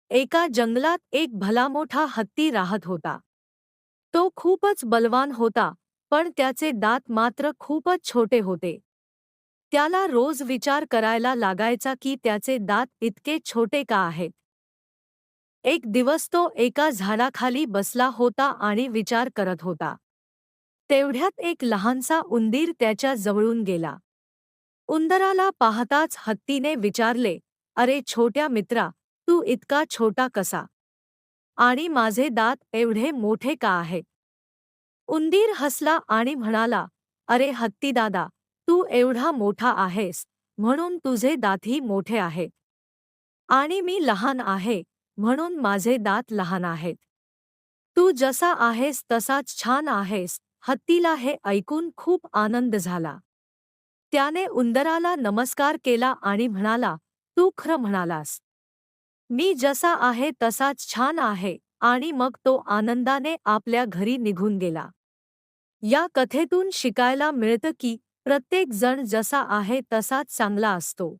एका जंगलात एक भला मोठा हत्ती राहत होता. तो खूपच बलवान होता, पण त्याचे दात मात्र खूपच छोटे होते. त्याला रोज विचार करायला लागायचा की त्याचे दात इतके छोटे का आहेत. एक दिवस तो एका झाडाखाली बसला होता आणि विचार करत होता. तेवढ्यात एक लहानसा उंदीर त्याच्या जवळून गेला. उंदराला पाहताच हत्तीने विचारले, "अरे छोट्या मित्रा, तू इतका छोटा कसा? आणि माझे दात एवढे मोठे का आहेत?" उंदीर हसला आणि म्हणाला, "अरे हत्तीदादा, तू एवढा मोठा आहेस, म्हणून तुझे दातही मोठे आहेत. आणि मी लहान आहे, म्हणून माझे दात लहान आहेत. तू जसा आहेस तसाच छान आहेस." हत्तीला हे ऐकून खूप आनंद झाला. त्याने उंदराला नमस्कार केला आणि म्हणाला, "तू खरं म्हणालास. मी जसा आहे तसाच छान आहे." आणि मग तो आनंदाने आपल्या घरी निघून गेला. या कथेतून शिकायला मिळतं की प्रत्येक जण जसा आहे तसाच चांगला असतो.